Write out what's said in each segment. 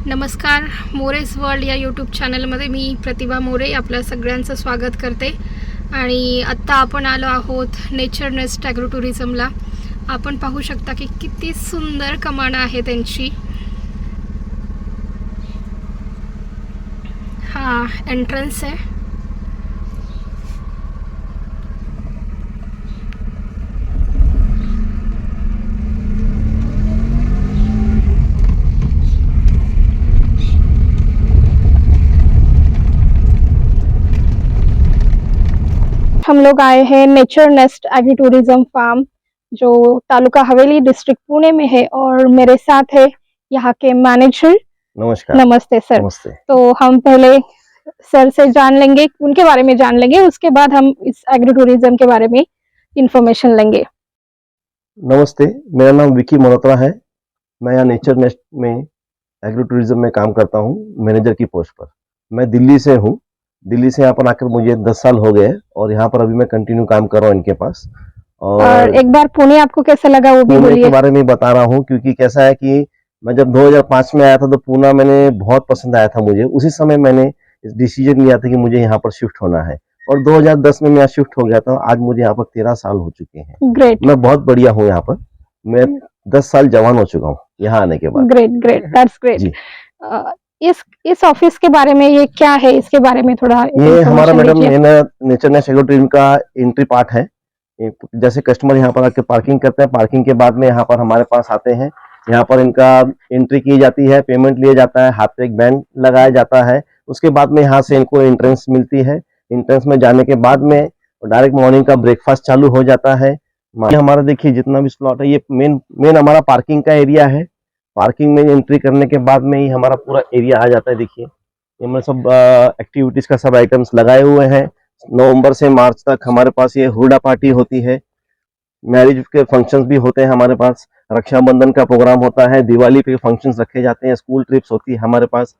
नमस्कार, मोरेज वर्ल्ड या यूट्यूब चॅनलमध्ये मी प्रतिभा मोरे आपल्या सगळ्यांचं स्वागत करते. आणि आत्ता आपण आलो आहोत नेचर नेस्ट ॲग्रो टुरिझमला. आपण पाहू शकता की किती सुंदर कमान आहे त्यांची. हा एंट्रन्स आहे. हम लोग आए हैं Nature Nest agri tourism farm जो तालुका हवेली डिस्ट्रिक्ट पुणे में है और मेरे साथ है यहाँ के मैनेजर. नमस्कार. नमस्ते सर. नमस्ते. तो हम पहले सर से जान लेंगे, उनके बारे में जान लेंगे, उसके बाद हम इस एग्री टूरिज्म के बारे में इंफॉर्मेशन लेंगे. नमस्ते, मेरा नाम विकी मल्होत्रा है. मैं यहाँ नेचर नेस्ट में एग्रो टूरिज्म में काम करता हूँ मैनेजर की पोस्ट पर. मैं दिल्ली से हूँ. दिल्ली से यहाँ पर आकर मुझे 10 साल हो गए और यहाँ पर अभी मैं कंटिन्यू काम कर रहा हूँ इनके पास. और एक बार पुणे आपको कैसा लगा वो भी पुणे बोलिए. के बारे में बता रहा हूँ क्योंकि कैसा है कि मैं जब 2005 में आया था तो पुणे मैंने बहुत पसंद आया था मुझे. उसी समय मैंने डिसीजन लिया था कि मुझे यहाँ पर शिफ्ट होना है और 2010 में मैं यहाँ शिफ्ट हो गया था. आज मुझे यहाँ पर 13 साल हो चुके हैं. ग्रेट. मैं बहुत बढ़िया हूँ यहाँ पर. मैं 10 साल जवान हो चुका हूँ यहाँ आने के बाद. Great great, that's great. इस ऑफिस के बारे में, ये क्या है, इसके बारे में थोड़ा ये हमारा madam nature nest agro tourism का एंट्री पार्ट है. जैसे कस्टमर यहाँ पर आके पार्किंग करते हैं, पार्किंग के बाद में यहाँ पर हमारे पास आते हैं. यहाँ पर इनका एंट्री की जाती है, पेमेंट लिया जाता है, हाथ पे एक बैंड लगाया जाता है. उसके बाद में यहाँ से इनको एंट्रेंस मिलती है. एंट्रेंस में जाने के बाद में डायरेक्ट मॉर्निंग का ब्रेकफास्ट चालू हो जाता है. हमारा देखिए जितना भी स्लॉट है ये मेन हमारा पार्किंग का एरिया है. पार्किंग में एंट्री करने के बाद में ही हमारा पूरा एरिया आ जाता है. देखिए ये हमारे सब एक्टिविटीज का सब आइटम्स लगाए हुए हैं. नवंबर से मार्च तक हमारे पास ये हुरडा पार्टी होती है, मैरिज के फंक्शंस भी होते हैं हमारे पास, रक्षाबंधन का प्रोग्राम होता है, दिवाली पे फंक्शंस रखे जाते हैं, स्कूल ट्रिप्स होती है हमारे पास.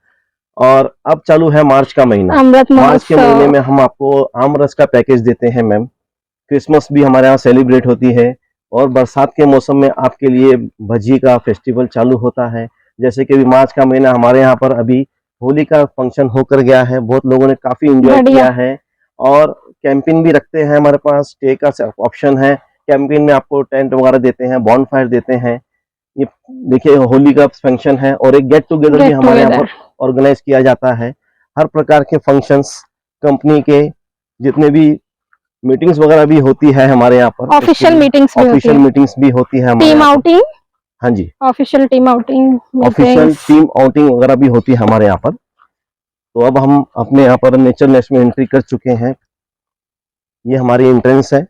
और अब चालू है मार्च का महीना. मार्च के महीने में हम आपको आमरस का पैकेज देते हैं मैम. क्रिसमस भी हमारे यहाँ सेलिब्रेट होती है और बरसात के मौसम में आपके लिए भजी का फेस्टिवल चालू होता है. जैसे कि मार्च का महीना हमारे यहाँ पर अभी होली का फंक्शन होकर गया है. बहुत लोगों ने काफी एंजॉय किया है. और कैंपिंग भी रखते हैं हमारे पास, स्टे का ऑप्शन है. कैंपिंग में आपको टेंट वगैरह देते हैं, बॉनफायर देते हैं. ये देखिए होली का फंक्शन है और एक गेट टुगेदर भी हमारे यहाँ पर ऑर्गेनाइज किया जाता है. हर प्रकार के फंक्शंस, कंपनी के जितने भी मीटिंग्स वगैरह भी होती है हमारे यहाँ पर. ऑफिशियल मीटिंग्स भी होती है. Team outing. हाँ जी, ऑफिशियल टीम आउटिंग वगैरह भी होती है हमारे यहाँ पर. तो अब हम अपने यहाँ पर नेचर नेस्ट में एंट्री कर चुके हैं. ये हमारी एंट्रेंस है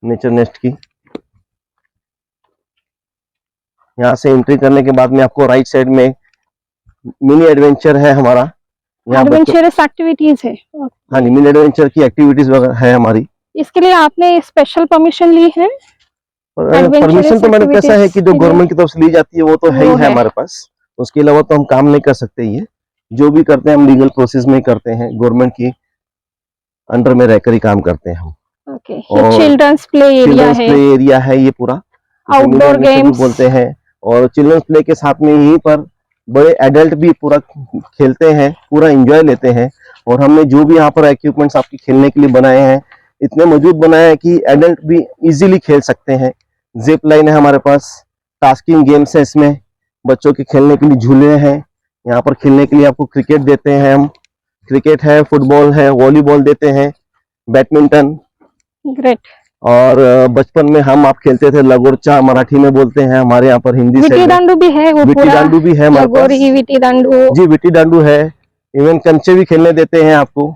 नेचर नेस्ट की. यहाँ से एंट्री करने के बाद में आपको राइट साइड में मिनी एडवेंचर है हमारा. एडवेंचरस एक्टिविटीज है. हाँ जी, मिनी एडवेंचर की एक्टिविटीज वगैरह है हमारी. इसके लिए आपने स्पेशल परमिशन ली है? परमिशन तो मैंने कैसा है कि जो गवर्नमेंट की तरफ से ली जाती है वो तो है ही है हमारे पास. उसके अलावा तो हम काम नहीं कर सकते. ये जो भी करते हैं हम लीगल प्रोसेस में करते हैं, गवर्नमेंट की अंडर में रहकर ही काम करते हैं हम. ओके. चिल्ड्रंस प्ले एरिया है ये पूरा. आउटडोर गेम्स बोलते हैं. और चिल्ड्रंस प्ले के साथ में यहीं पर बड़े एडल्ट भी पूरा खेलते हैं, पूरा एंजॉय लेते हैं. और हमने जो भी यहाँ पर इक्विपमेंट्स आपके खेलने के लिए बनाए हैं इतने मजबूत बनाए हैं कि एडल्ट भी इजीली खेल सकते हैं. जिप लाइन है हमारे पास, टास्किंग गेम्स है इसमें, बच्चों के खेलने के लिए झूले हैं. यहाँ पर खेलने के लिए आपको क्रिकेट देते हैं हम. क्रिकेट है, फुटबॉल है, वॉलीबॉल देते हैं, बैडमिंटन. ग्रेट. और बचपन में आप खेलते थे लगोरचा, मराठी में बोलते हैं हमारे यहाँ पर. हिंदी विटी दांडू भी है. विटी दांडू भी है हमारे पास. विटी दांडू. जी विटी दांडू है. इवन कंचे भी खेलने देते हैं आपको.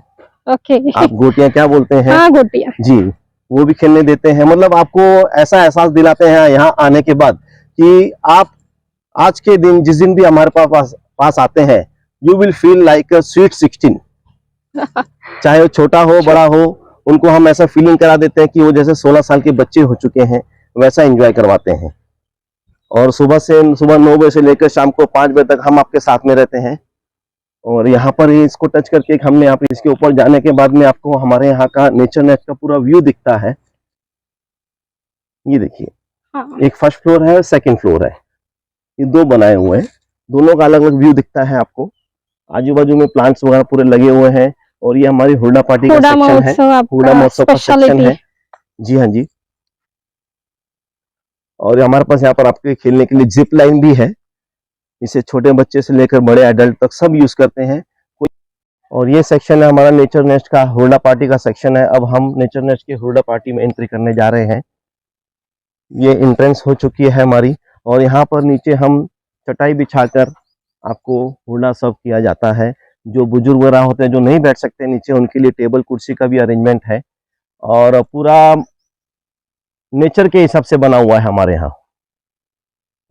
ओके. आप गोटियां क्या बोलते हैं? हाँ, गोटियां. जी वो भी खेलने देते हैं. मतलब आपको ऐसा एहसास दिलाते हैं यहाँ आने के बाद कि आप आज के दिन जिस दिन भी हमारे पास आते हैं you will feel like a sweet 16. चाहे वो छोटा हो बड़ा हो, उनको हम ऐसा फीलिंग करा देते हैं कि वो जैसे 16 साल के बच्चे हो चुके हैं, वैसा एंजॉय करवाते हैं. और सुबह 9 बजे से लेकर शाम को 5 बजे तक हम आपके साथ में रहते हैं. और यहाँ पर इसको टच करके हमने यहाँ पे इसके ऊपर जाने के बाद में आपको हमारे यहाँ का नेचर नेस्ट का पूरा व्यू दिखता है. ये देखिए. एक फर्स्ट फ्लोर है, सेकंड फ्लोर है. ये दो बनाए हुए हैं. दोनों का अलग अलग व्यू दिखता है आपको। आजू बाजू में प्लांट्स वगैरह पूरे लगे हुए हैं और ये हमारी हुडा पार्टी का हुडा सेक्शन है। महोत्सव हुडा आपका महोत्सव का सेक्शन स्पेशलिटी। है। जी हाँ जी। और हमारे पास यहाँ पर आपके खेलने के लिए जिप लाइन भी है। इसे छोटे बच्चे से लेकर बड़े एडल्ट तक सब यूज करते हैं। और ये सेक्शन है हमारा नेचर नेस्ट का, हुडा पार्टी का सेक्शन है। अब हम नेचर नेस्ट के हुडा पार्टी में एंट्री करने जा रहे हैं। ये एंट्रेंस हो चुकी है हमारी और यहाँ पर नीचे हम चटाई बिछाकर आपको हुडा सर्व किया जाता है। जो बुजुर्ग वगैरह होते हैं जो नहीं बैठ सकते नीचे, उनके लिए टेबल कुर्सी का भी अरेंजमेंट है और पूरा नेचर के हिसाब से बना हुआ है हमारे यहाँ।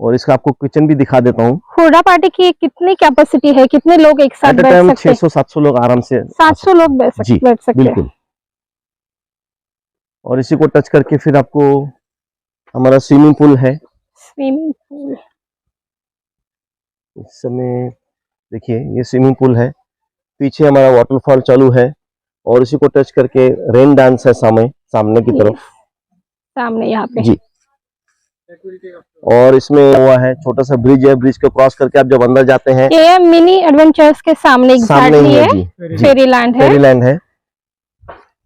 और इसका आपको किचन भी दिखा देता हूँ। हुडा पार्टी की कितनी कैपेसिटी है, कितने लोग एक साथ एट अ बैठ टाइम सकते हैं? 600-700 लोग आराम से। 700 लोग बैठ जी, सकते हैं। बिल्कुल। और इसी को टच करके फिर आपको हमारा स्विमिंग पूल है। स्विमिंग पूल इस समय देखिए ये स्विमिंग पूल है, पीछे हमारा वाटरफॉल चालू है और इसी को टच करके रेन डांस है सामने की तरफ। सामने यहाँ पे जी। और इसमें हुआ है छोटा सा ब्रिज है, ब्रिज को क्रॉस करके आप जब अंदर जाते हैं, ये मिनी एडवेंचर्स के सामने सामने ही एग्जैक्टली है। है, जी, फेरीलैंड है। फेरीलैंड है।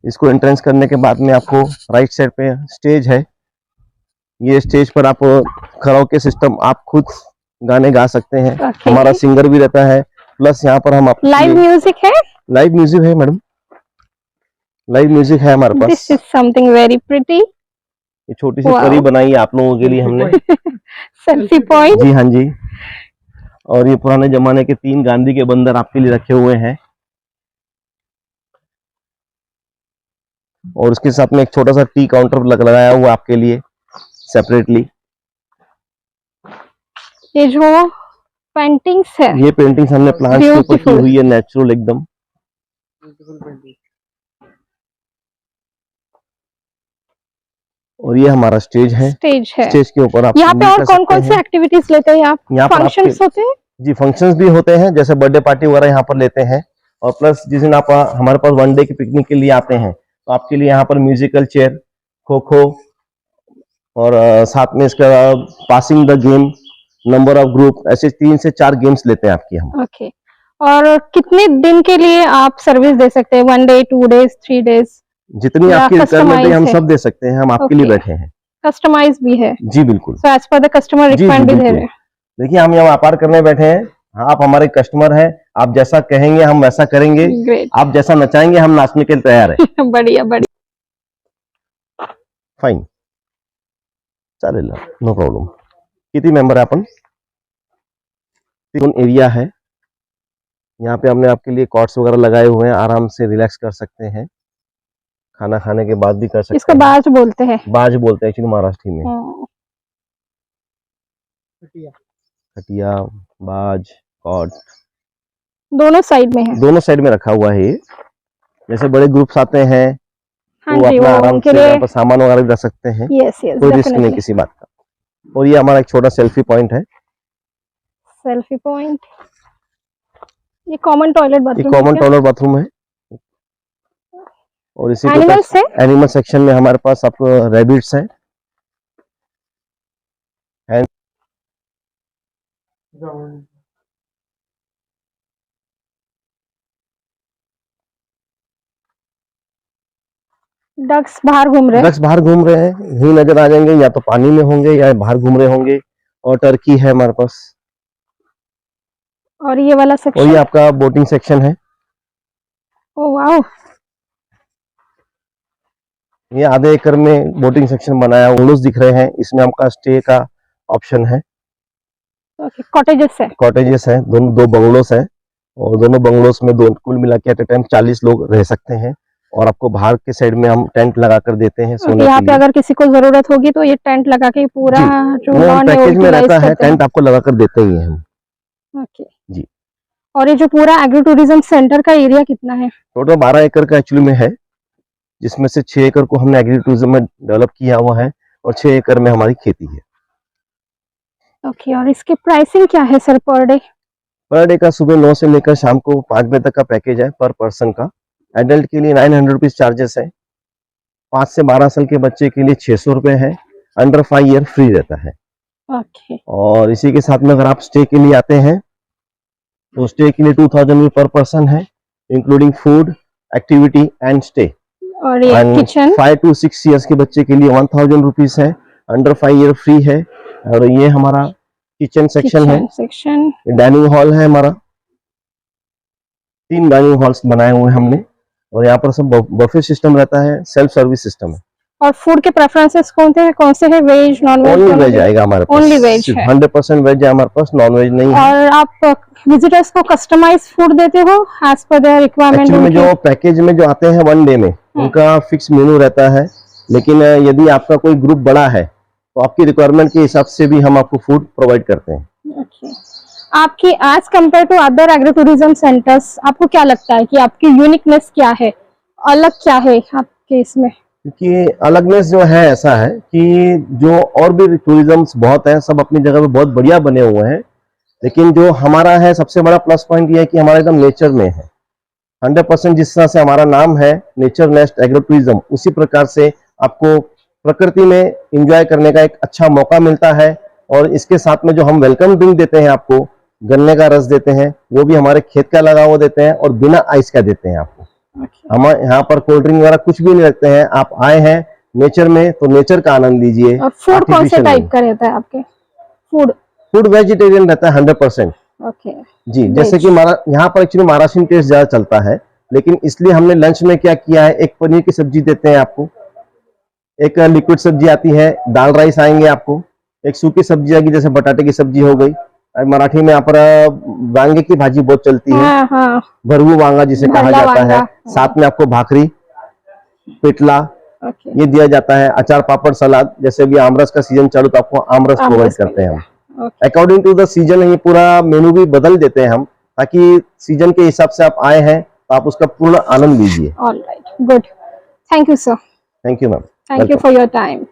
इसको एंट्रेंस करने के बाद में आपको राइट साइड पे स्टेज है। ये स्टेज पर आप कराओके सिस्टम, आप खुद गाने गा सकते हैं। Okay. हमारा सिंगर भी रहता है, प्लस यहाँ पर हम लाइव म्यूजिक है। लाइव म्यूजिक है मैडम, लाइव म्यूजिक है हमारे पास। This is something very pretty. ये छोटी सी परी बनाई है आप लोगों के लिए हमने। Selfie point. जी हाँ जी। और ये पुराने जमाने के 3 गांधी के बंदर आपके लिए रखे हुए हैं और उसके साथ में एक छोटा सा टी काउंटर लगाया हुआ आपके लिए सेपरेटली। ये जो पेंटिंग्स है, ये पेंटिंग्स हमने प्लांट्स के ऊपर की हुई है, नेचुरल एकदम। और ये हमारा स्टेज है। स्टेज के ऊपर आप यहाँ पे और कौन कौन से एक्टिविटीज लेते हैं आप? यहाँ पर फंक्शंस होते हैं? जी, फंक्शंस भी होते हैं, जैसे बर्थडे पार्टी वगैरह यहाँ पर लेते हैं। और प्लस जिस दिन आप हमारे पास वन डे की पिकनिक के लिए आते हैं तो आपके लिए यहाँ पर म्यूजिकल चेयर, खो खो और साथ में इसका passing the game, number of group, ऐसे 3 से 4 गेम्स लेते हैं आपकी हम। ओके। और कितने दिन के लिए आप सर्विस दे सकते हैं? 1 डे, 2 डेज, 3 डेज? जितनी आपकी रिक्वायरमेंट है हम सब दे सकते हैं, हम आपके लिए बैठे हैं। कस्टमाइज भी है? जी बिल्कुल। So as per the customer requirement भी दे रहे हैं। देखिए हम यहाँ व्यापार करने बैठे हैं, आप हमारे कस्टमर हैं, आप जैसा कहेंगे हम वैसा करेंगे। Great. आप जैसा नचाएंगे हम नाचने के लिए तैयार है। बढ़िया बढ़िया। फाइन, चालेल, नो प्रॉब्लम। किती मेंबर है अपन? 3 एरिया है। यहाँ पे हमने आपके लिए कॉट्स वगैरह लगाए हुए हैं, आराम से रिलैक्स कर सकते हैं, खाना खाने के बाद भी कर सकते हैं। इसको बाज बोलते हैं। बाज बोलते हैं एक्चुअली महाराष्ट्र में। खटिया, बाज, कॉट दोनों साइड में है। दोनों साइड में रखा हुआ है ये। जैसे बड़े ग्रुप्स आते हैं हाँ तो जी, अपना आराम से लिए... यहाँ पर सामान वगैरह भी रख सकते हैं। यस यस, कोई रिस्क नहीं किसी बात का। और ये हमारा एक छोटा सेल्फी पॉइंट है। Selfie point. ये common toilet bathroom. Common toilet bathroom है। और इसी एनिमल्स है? एनिमल सेक्शन में हमारे पास आपको रैबिट्स है। डक्स बाहर घूम रहे हैं। डक्स बाहर घूम रहे हैं, ही नजर आ जाएंगे, या तो पानी में होंगे या बाहर घूम रहे होंगे। और टर्की है हमारे पास। और ये वाला सेक्शन? और ये आपका बोटिंग सेक्शन है। Oh wow. ये आधे एकड़ में बोटिंग सेक्शन बनाया, बंगलोज दिख रहे हैं, इसमें आपका स्टे का ऑप्शन है। ओके, कॉटेजेस है? कॉटेजेस है, दोनों 2 बंगलोस है और दोनों बंगलोस में कुल मिला के एट ए टाइम 40 लोग रह सकते हैं। और आपको बाहर के साइड में हम टेंट लगा कर देते हैं सोने के लिए। यहाँ पे अगर किसी को जरूरत होगी तो ये टेंट लगा के पूरा जो पैकेज में रहता है, टेंट आपको लगा कर देते ही हैं हम। ओके जी। और ये जो पूरा एग्रो टूरिज्म सेंटर का एरिया कितना है? टोटल 12 एकड़ का एक्चुअली में है, जिसमें से 6 एकड़ को हमने एग्री टूरिज्म में डेवलप किया हुआ है और 6 एकड़ में हमारी खेती है। ओके। और इसकी प्राइसिंग क्या है sir per day? Per day का सुबह 9 से लेकर शाम को 5 बजे तक का पैकेज है पर पर्सन का। एडल्ट के लिए 900 रुपीज चार्जेस है। 5 से 12 साल के बच्चे के लिए 600 रुपए है। अंडर 5 ईयर फ्री रहता है। ओके। और इसी के साथ में अगर आप स्टे के लिए आते हैं तो स्टे के लिए 2000 पर पर्सन है, including food, activity and stay. और ये किचन 5 to 6 ईयर्स के बच्चे के लिए 1000 रुपीज है, अंडर 5 ईयर फ्री है। और ये हमारा किचन सेक्शन है, सेक्शन, डाइनिंग हॉल है हमारा, 3 डाइनिंग हॉल्स बनाए हुए हैं हमने। और यहाँ पर सब बफे सिस्टम रहता है, सेल्फ सर्विस सिस्टम है। और फूड के प्रेफरेंसेस कौन से हैं? Veg, non veg? Only veg आएगा हमारे पास, ओनली वेज है, 100% वेज है हमारे पास, नॉन वेज नहीं है। और आप विजिटर्स को कस्टमाइज फूड देते हो as per their requirement? Actually में जो पैकेज में जो आते हैं 1 डे में, उनका फिक्स मेनू रहता है, लेकिन यदि आपका कोई ग्रुप बड़ा है तो आपकी रिक्वायरमेंट के हिसाब से भी हम आपको फूड प्रोवाइड करते हैं। आपकी as compare to other agro tourism centres, आपको क्या लगता है कि आपकी यूनिकनेस क्या है, अलग क्या है आपके इसमें? क्योंकि अलगनेस जो है ऐसा है कि जो और भी टूरिज्म बहुत है, सब अपनी जगह पे बहुत बढ़िया बने हुए हैं, लेकिन जो हमारा है सबसे बड़ा प्लस पॉइंट ये है कि हमारा एकदम नेचर में है। 100% जिस तरह से हमारा नाम है नेचर नेस्ट एग्रो टूरिज्म, उसी प्रकार से आपको प्रकृति में एंजॉय करने का एक अच्छा मौका मिलता है। और इसके साथ में जो हम वेलकम ड्रिंक देते हैं आपको, गन्ने का रस देते हैं, वो भी हमारे खेत का लगा हुआ देते हैं और बिना आइस का देते हैं आपको। हम यहाँ पर कोल्ड ड्रिंक वगैरह कुछ भी नहीं रखते हैं। आप आए हैं नेचर में तो नेचर का आनंद लीजिए। और फूड कौन से टाइप का रहता है आपके? फूड वेजिटेरियन रहता है 100%। ओके जी, जैसे कि यहाँ पर एक्चुअली महाराष्ट्र टेस्ट ज्यादा चलता है, लेकिन इसलिए हमने लंच में क्या किया है, एक पनीर की सब्जी देते हैं आपको, एक लिक्विड सब्जी आती है, दाल राइस आएंगे आपको, एक सूखी सब्जी आएगी जैसे बटाटे की सब्जी हो गई, मराठी में यहाँ पर वांगे की भाजी बहुत चलती है, भरवू वांगा जिसे कहा जाता है, साथ में आपको भाकरी, पिटला ये दिया जाता है, अचार पापड़ सलाद। जैसे भी आमरस का सीजन चालू तो आपको आमरस प्रोवाइड करते हैं हम। अकॉर्डिंग टू द सीजन ये पूरा मेनू भी बदल देते हैं हम, ताकि सीजन के हिसाब से आप आए हैं तो आप उसका पूर्ण आनंद लीजिए। Alright, good, thank you sir. Thank you ma'am, thank you for your time.